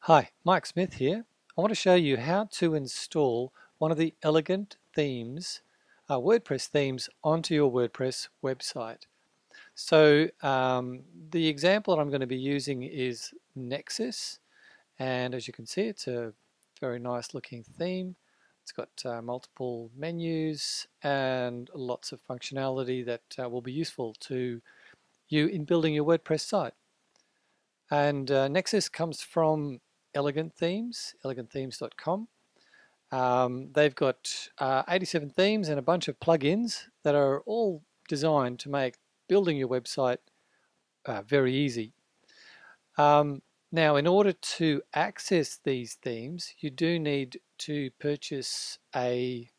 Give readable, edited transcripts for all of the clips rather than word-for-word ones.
Hi, Mike Smith here. I want to show you how to install one of the elegant themes, WordPress themes, onto your WordPress website. So the example that I'm going to be using is Nexus, and as you can see, it's a very nice looking theme. It's got multiple menus and lots of functionality that will be useful to you in building your WordPress site. And Nexus comes from Elegant Themes, elegantthemes.com. They've got 87 themes and a bunch of plugins that are all designed to make building your website very easy. Now, in order to access these themes, you do need to purchase a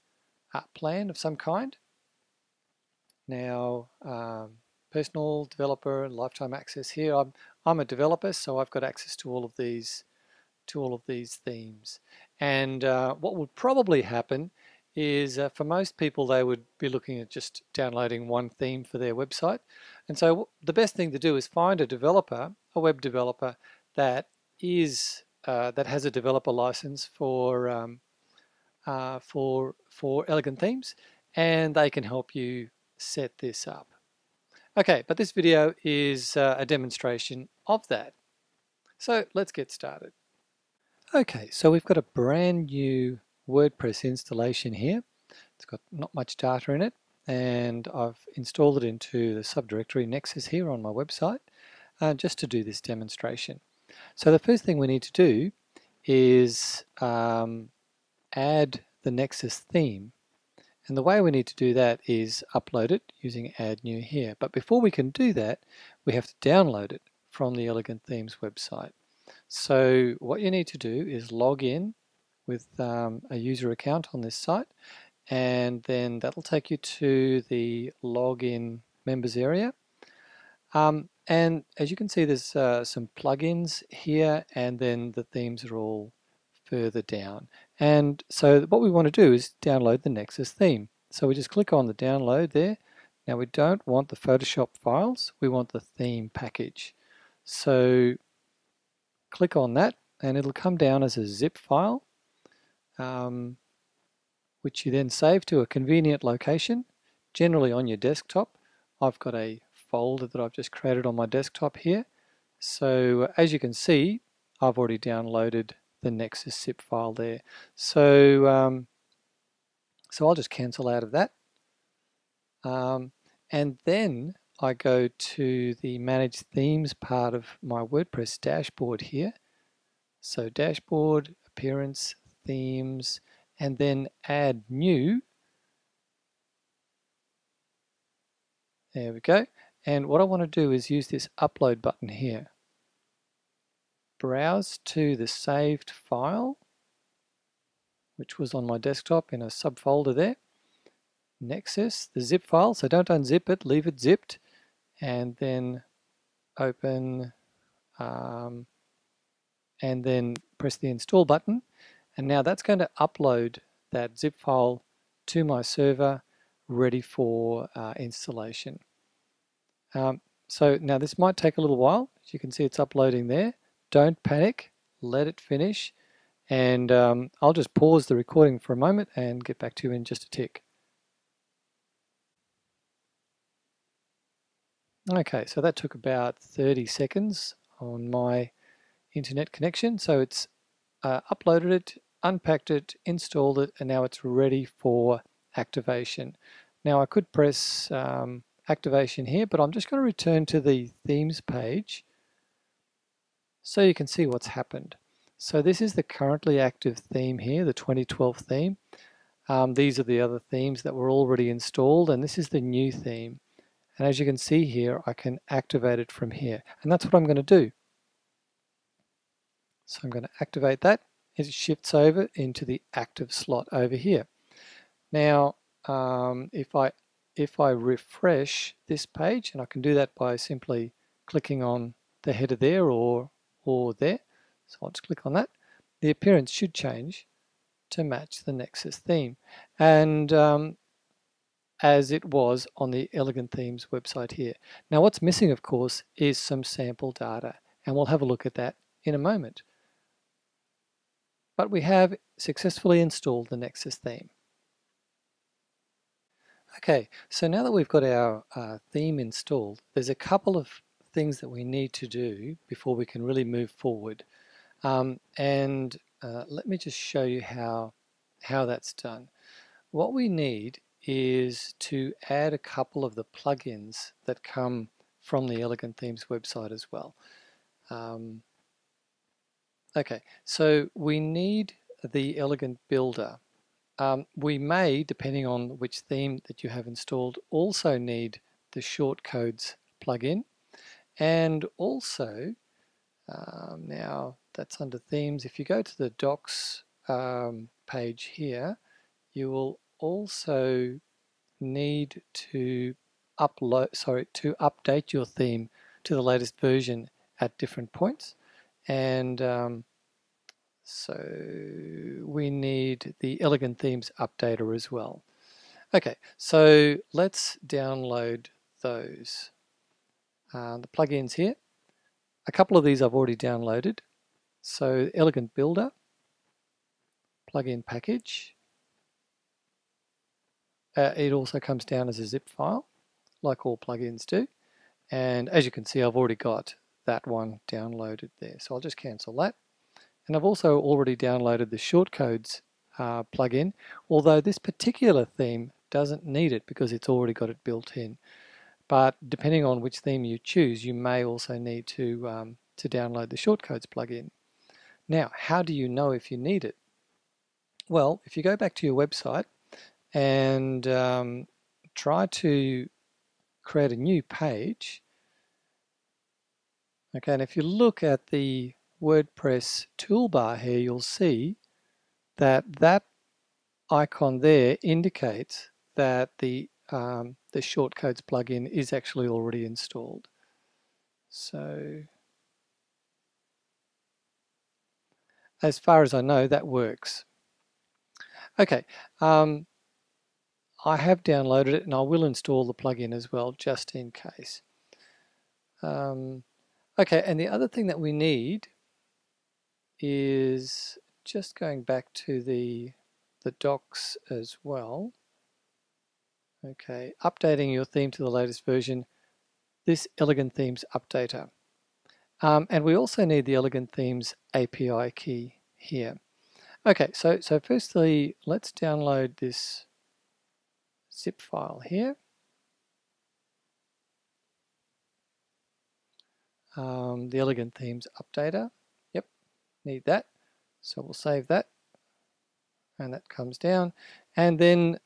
plan of some kind. Now, personal developer, lifetime access here. I'm a developer, so I've got access to all of these themes. And what would probably happen is for most people, they would be looking at just downloading one theme for their website. And so the best thing to do is find a developer, a web developer that is that has a developer license for Elegant Themes, and they can help you set this up. Okay, but this video is a demonstration of that. So let's get started. Okay, so we've got a brand new WordPress installation here. It's got not much data in it, and I've installed it into the subdirectory Nexus here on my website just to do this demonstration. So the first thing we need to do is add the Nexus theme. And the way we need to do that is upload it using Add New here. But before we can do that, we have to download it from the Elegant Themes website. So what you need to do is log in with a user account on this site, and then that'll take you to the login members area. And as you can see, there's some plugins here, and then the themes are all further down. And so what we want to do is download the Nexus theme. So we just click on the download there. Now we don't want the Photoshop files, we want the theme package. So click on that and it'll come down as a zip file, which you then save to a convenient location, generally on your desktop. I've got a folder that I've just created on my desktop here. So as you can see, I've already downloaded the Nexus zip file there. So I'll just cancel out of that. And then I go to the Manage Themes part of my WordPress dashboard here. So Dashboard, Appearance, Themes, and then Add New. There we go. And what I want to do is use this Upload button here. Browse to the saved file, which was on my desktop in a subfolder there. Nexus, the zip file, so don't unzip it, leave it zipped, and then open and then press the install button, and now that's going to upload that zip file to my server ready for installation. So now this might take a little while. As you can see, it's uploading there. Don't panic, let it finish, and I'll just pause the recording for a moment and get back to you in just a tick. Okay, so that took about 30 seconds on my internet connection. So it's uploaded it, unpacked it, installed it, and now it's ready for activation. Now I could press activation here, but I'm just going to return to the themes page so you can see what's happened. So this is the currently active theme here, the 2012 theme. These are the other themes that were already installed, and this is the new theme. And as you can see here, I can activate it from here. And that's what I'm going to do. So I'm going to activate that. It shifts over into the active slot over here. Now, if I refresh this page, and I can do that by simply clicking on the header there or there. So I'll just click on that. The appearance should change. to match the Nexus theme, and as it was on the Elegant Themes website here. Now what's missing, of course, is some sample data, and we'll have a look at that in a moment. But we have successfully installed the Nexus theme. Okay, so now that we've got our theme installed, there's a couple of things that we need to do before we can really move forward. Let me just show you how that's done. What we need is to add a couple of the plugins that come from the Elegant Themes website as well. Okay, so we need the Elegant Builder. We may, depending on which theme that you have installed, also need the shortcodes plugin, and also now that's under themes. If you go to the docs page here, you will also need to update your theme to the latest version at different points, and so we need the Elegant Themes updater as well. Okay, so let's download those. The plugins here. A couple of these I've already downloaded. So Elegant Builder, plugin package. It also comes down as a zip file, like all plugins do. And as you can see, I've already got that one downloaded there. So I'll just cancel that. And I've also already downloaded the shortcodes plugin, although this particular theme doesn't need it because it's already got it built in. But depending on which theme you choose, you may also need to download the shortcodes plugin. Now, how do you know if you need it? Well, if you go back to your website and try to create a new page, okay, and if you look at the WordPress toolbar here, you'll see that that icon there indicates that the shortcodes plugin is actually already installed. So as far as I know, that works. Okay, I have downloaded it and I will install the plugin as well, just in case. Okay, and the other thing that we need is just going back to the docs as well. Okay, updating your theme to the latest version, this Elegant Themes updater. And we also need the Elegant Themes API key here. Okay, so firstly, let's download this zip file here. The Elegant Themes updater. Yep, need that. So we'll save that. And that comes down. And then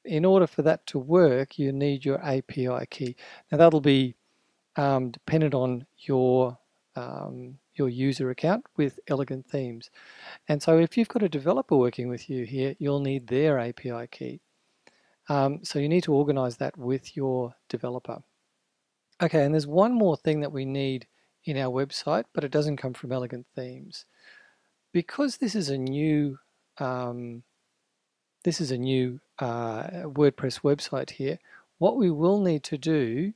in order for that to work, you need your API key. Now that'll be dependent on your user account with Elegant Themes. And so if you've got a developer working with you here, you'll need their API key. So you need to organize that with your developer. Okay, and there's one more thing that we need in our website, but it doesn't come from Elegant Themes. Because this is a new WordPress website here, what we will need to do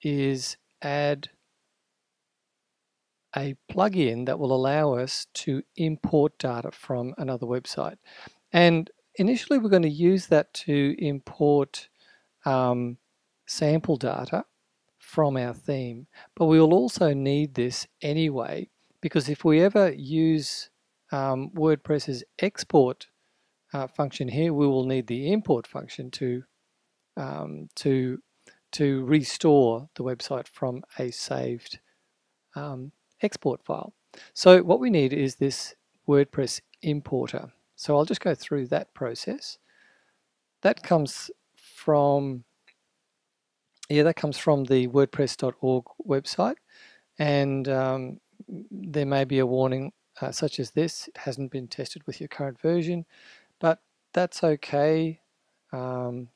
is add a plugin that will allow us to import data from another website. And initially we're going to use that to import sample data from our theme, but we will also need this anyway, because if we ever use WordPress's export function here, we will need the import function to restore the website from a saved export file. So what we need is this WordPress importer. So I'll just go through that process. That comes from the WordPress.org website, and there may be a warning such as this: it hasn't been tested with your current version, but that's okay.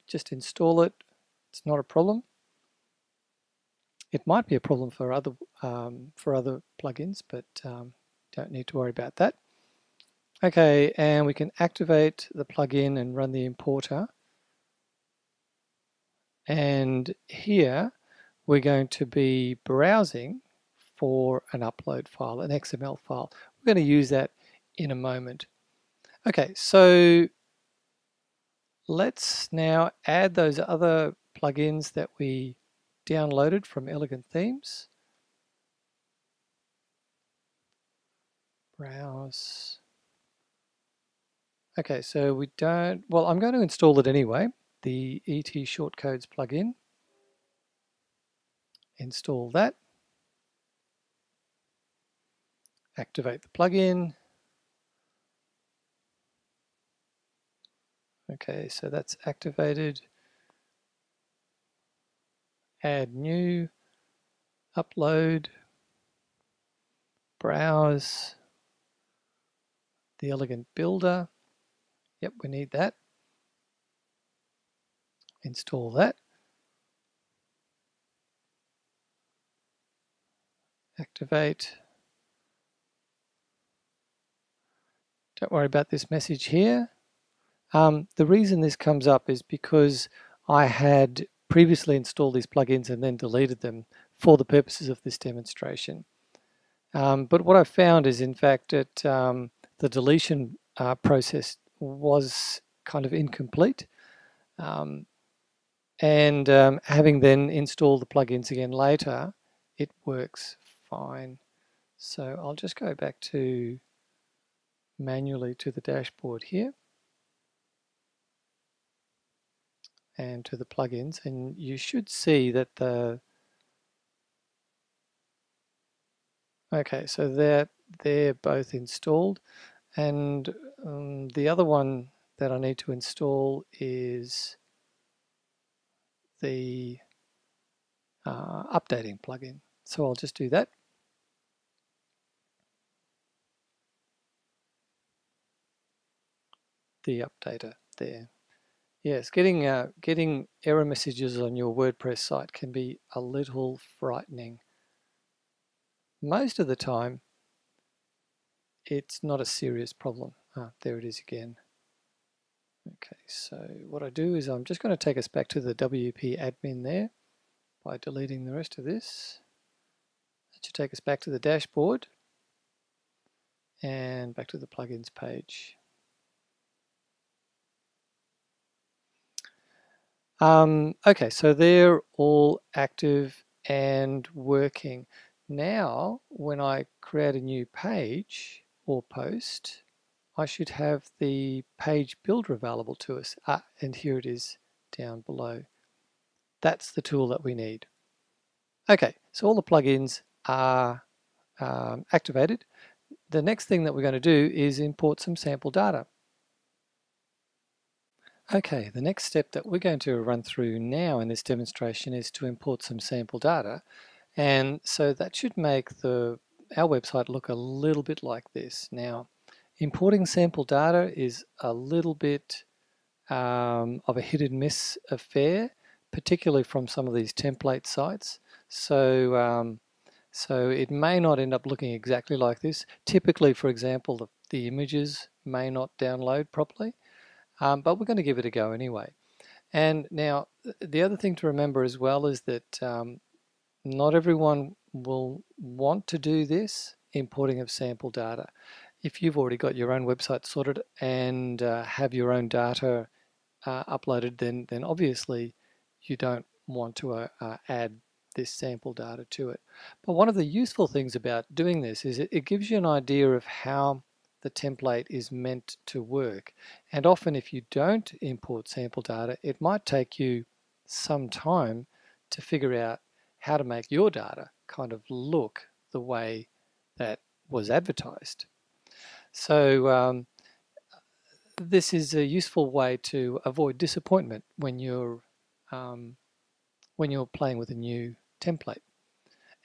Just install it. It's not a problem. It might be a problem for other plugins, but don't need to worry about that. Okay, and we can activate the plugin and run the importer. And here we're going to be browsing for an upload file, an XML file. We're going to use that in a moment. Okay, so let's now add those other plugins that we downloaded from Elegant Themes. Browse. Okay, so we don't, well, I'm going to install it anyway, the ET Shortcodes plugin. Install that. Activate the plugin. Okay, so that's activated. Add new, upload, browse, the Elegant Builder. Yep, we need that. Install that. Activate. Don't worry about this message here. The reason this comes up is because I had previously installed these plugins and then deleted them for the purposes of this demonstration. But what I found is, in fact, that the deletion process was kind of incomplete. Having then installed the plugins again later, it works fine. So I'll just go back to manually to the dashboard here and to the plugins, and you should see that okay, so they're both installed, and the other one that I need to install is the updating plugin. So I'll just do that. The updater there. Yes, getting error messages on your WordPress site can be a little frightening. Most of the time, it's not a serious problem. There it is again. Okay, so what I do is I'm just going to take us back to the WP admin there by deleting the rest of this. That should take us back to the dashboard and back to the plugins page. Okay, so they're all active and working. Now, when I create a new page or post, I should have the page builder available to us. And here it is down below. That's the tool that we need. Okay, so all the plugins are activated. The next thing that we're going to do is import some sample data. Okay, the next step that we're going to run through now in this demonstration is to import some sample data. And so that should make our website look a little bit like this. Now, importing sample data is a little bit of a hit and miss affair, particularly from some of these template sites. So it may not end up looking exactly like this. Typically, for example, the images may not download properly. But we're going to give it a go anyway. And now the other thing to remember as well is that not everyone will want to do this importing of sample data. If you've already got your own website sorted and have your own data uploaded, then obviously you don't want to add this sample data to it. But one of the useful things about doing this is it gives you an idea of how the template is meant to work. And often if you don't import sample data, it might take you some time to figure out how to make your data kind of look the way that was advertised. So this is a useful way to avoid disappointment when you're playing with a new template.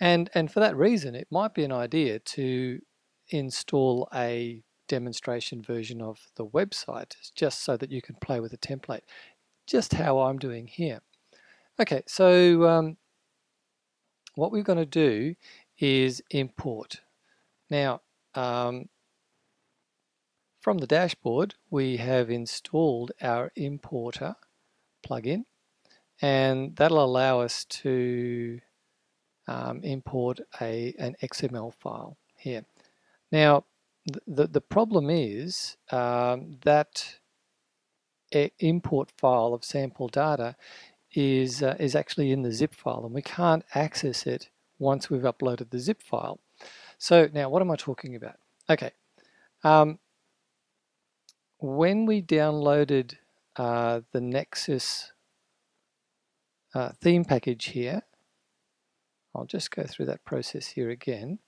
And for that reason, it might be an idea to install a demonstration version of the website just so that you can play with the template, just how I'm doing here. Okay, so what we're going to do is import. Now, from the dashboard, we have installed our importer plugin, and that'll allow us to import an XML file here. Now, the problem is that import file of sample data is actually in the zip file, and we can't access it once we've uploaded the zip file. So now, what am I talking about? Okay, when we downloaded the Nexus theme package here, I'll just go through that process here again.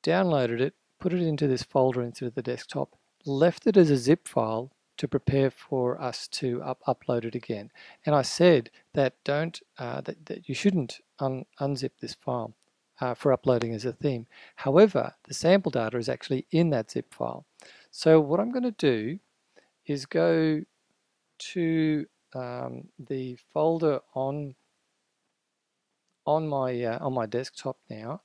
Downloaded it, put it into this folder into the desktop, left it as a zip file to prepare for us to upload it again. And I said that that you shouldn't unzip this file for uploading as a theme. However, the sample data is actually in that zip file. So what I'm going to do is go to the folder on my desktop now,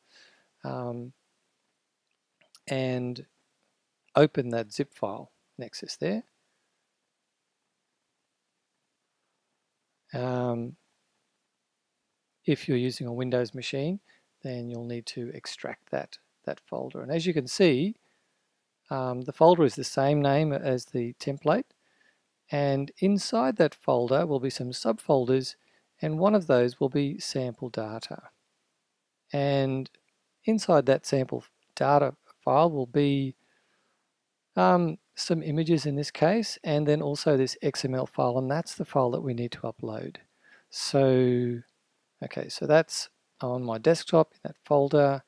and open that zip file, Nexus there. If you're using a Windows machine, then you'll need to extract that folder. And as you can see, the folder is the same name as the template, and inside that folder will be some subfolders, and one of those will be sample data. And inside that sample data file will be some images in this case, and then also this XML file, and that's the file that we need to upload. So, okay, so that's on my desktop in that folder,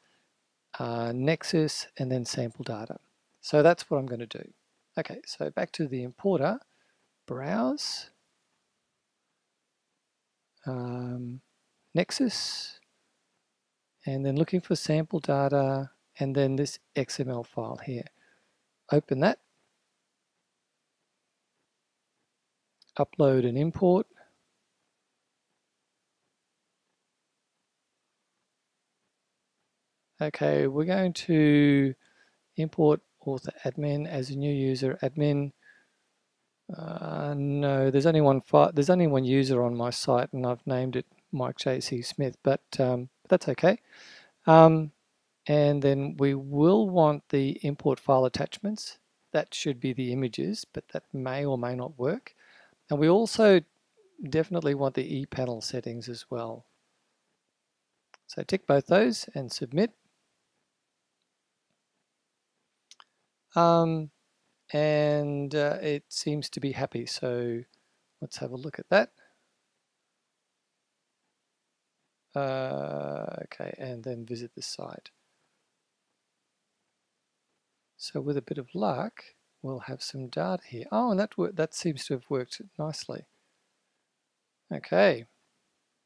Nexus, and then sample data. So that's what I'm going to do. Okay, so back to the importer, browse, Nexus, and then looking for sample data, and then this XML file here. Open that, upload and import. Okay, we're going to import author admin as a new user admin. No, there's only one user on my site, and I've named it Mike J.C. Smith, but that's okay. And then we will want the import file attachments. That should be the images, but that may or may not work. And we also definitely want the ePanel settings as well. So tick both those and submit. And it seems to be happy, so let's have a look at that. Okay, and then visit the site. So with a bit of luck, we'll have some data here. Oh, and that seems to have worked nicely. Okay,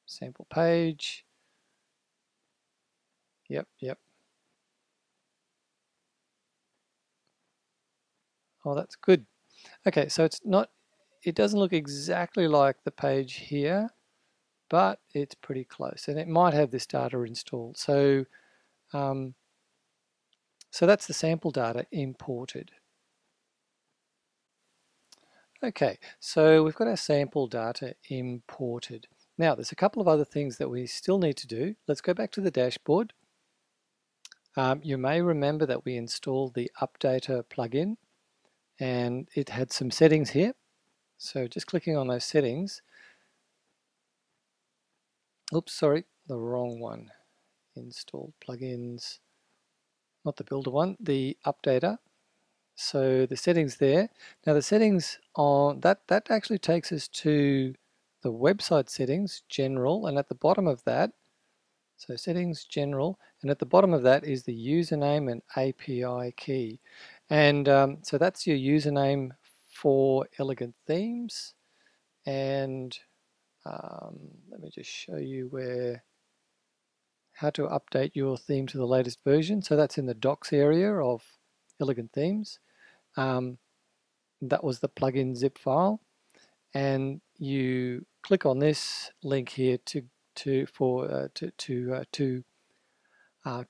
sample page. Yep. Oh, that's good. Okay, so it doesn't look exactly like the page here, but it's pretty close, and it might have this data installed. So, so that's the sample data imported. Okay, so we've got our sample data imported. Now, there's a couple of other things that we still need to do. Let's go back to the dashboard. You may remember that we installed the Updater plugin, and it had some settings here. So just clicking on those settings. Oops, sorry, the wrong one. Installed plugins, not the builder one, the Updater. So the settings there. Now the settings on that actually takes us to the website settings, general, and at the bottom of that, so settings, general, and at the bottom of that is the username and API key. And so that's your username for Elegant Themes. And let me just show you how to update your theme to the latest version. So that's in the docs area of Elegant Themes. That was the plugin zip file, and you click on this link here to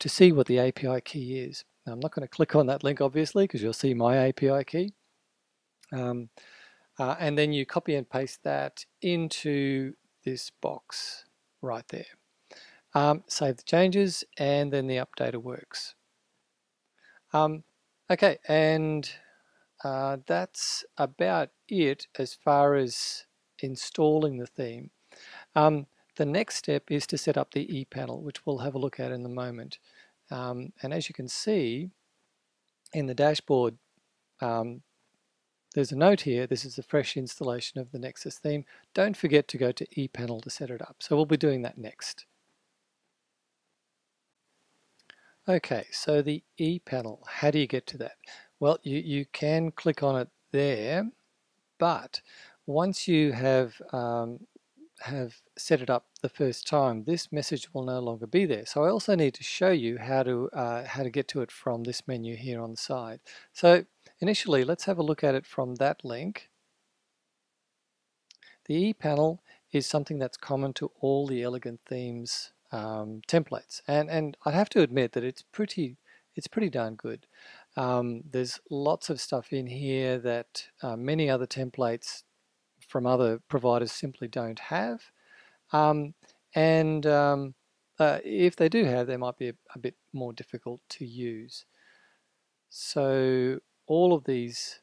see what the API key is. Now, I'm not going to click on that link obviously because you'll see my API key, Um, and then you copy and paste that into this box right there. Save the changes, and then the updater works. Okay, and that's about it as far as installing the theme. The next step is to set up the ePanel, which we'll have a look at in a moment. And as you can see in the dashboard, there's a note here. This is a fresh installation of the Nexus theme. Don't forget to go to ePanel to set it up. So we'll be doing that next. Okay, so the ePanel, how do you get to that? Well, you can click on it there, but once you have set it up the first time, this message will no longer be there. So I also need to show you how to get to it from this menu here on the side. So initially, let's have a look at it from that link. The ePanel is something that's common to all the Elegant Themes templates, and I have to admit that it's pretty darn good. There's lots of stuff in here that many other templates from other providers simply don't have, and if they do have, they might be a bit more difficult to use. So all of these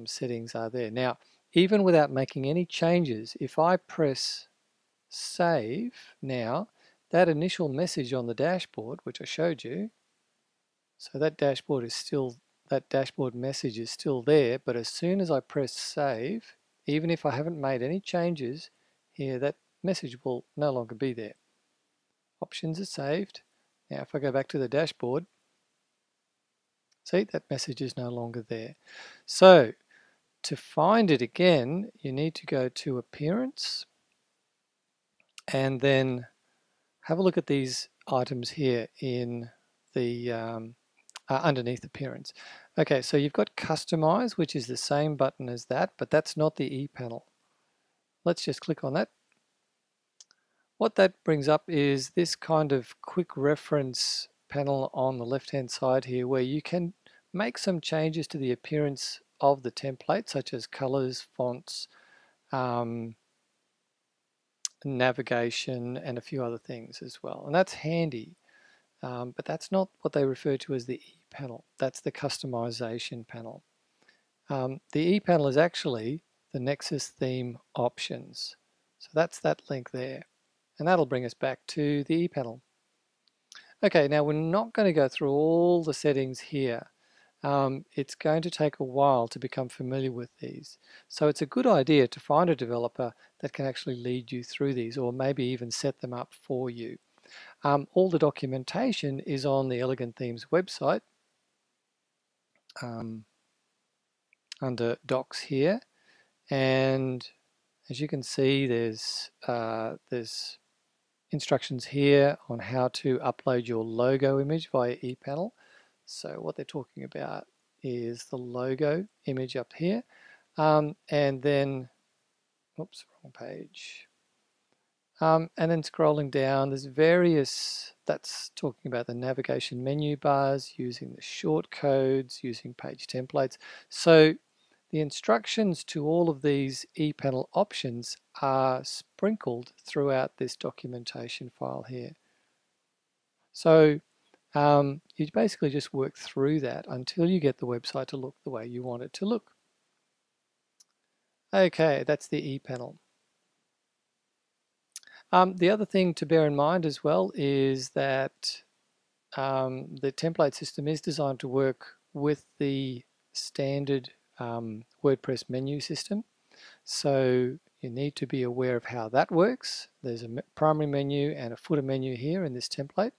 settings are there. Now, even without making any changes, if I press save now, that initial message on the dashboard, which I showed you, so that dashboard message is still there, but as soon as I press save, even if I haven't made any changes here, that message will no longer be there. Options are saved. Now if I go back to the dashboard, see, that message is no longer there. So to find it again, you need to go to Appearance and then have a look at these items here in the underneath Appearance. Okay, so you've got Customize, which is the same button as that, but that's not the ePanel. Let's just click on that. What that brings up is this kind of quick reference panel on the left-hand side here, where you can make some changes to the appearance of the template, such as colors, fonts, navigation, and a few other things as well. And that's handy, but that's not what they refer to as the ePanel. That's the customization panel. The ePanel is actually the Nexus theme options. So that's that link there. And that'll bring us back to the ePanel. Okay, now we're not going to go through all the settings here. It's going to take a while to become familiar with these. So it's a good idea to find a developer that can actually lead you through these, or maybe even set them up for you. All the documentation is on the Elegant Themes website under Docs here, and as you can see, there's instructions here on how to upload your logo image via ePanel. So what they're talking about is the logo image up here, and then, oops, wrong page. And then scrolling down, there's various, that's talking about the navigation menu bars, using the short codes, using page templates. So the instructions to all of these ePanel options are sprinkled throughout this documentation file here. So you basically just work through that until you get the website to look the way you want it to look. Okay, that's the ePanel. The other thing to bear in mind as well is that the template system is designed to work with the standard WordPress menu system. So you need to be aware of how that works. There's a primary menu and a footer menu here in this template.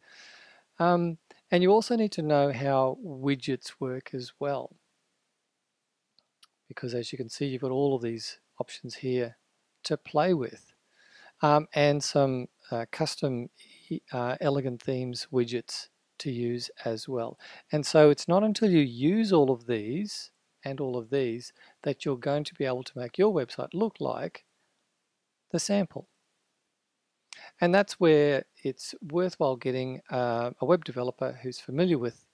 And you also need to know how widgets work as well, because as you can see, you've got all of these options here to play with, and some custom Elegant Themes widgets to use as well. And so it's not until you use all of these and all of these that you're going to be able to make your website look like the sample. And that's where it's worthwhile getting a web developer who's familiar with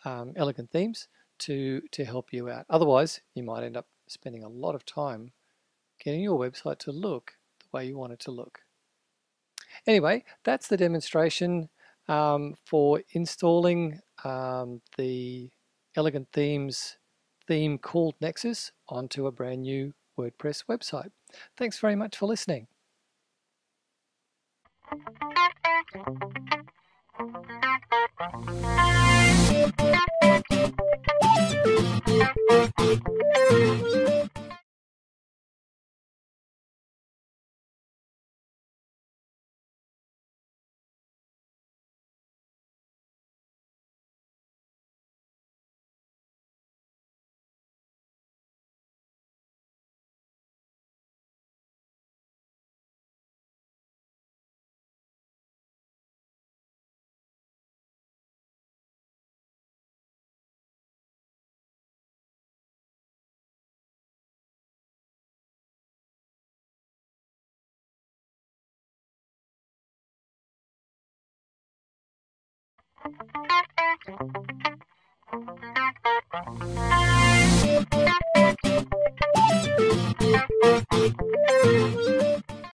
Elegant Themes to help you out. Otherwise, you might end up spending a lot of time getting your website to look the way you want it to look. Anyway, that's the demonstration for installing the Elegant Themes theme called Nexus onto a brand new WordPress website. Thanks very much for listening.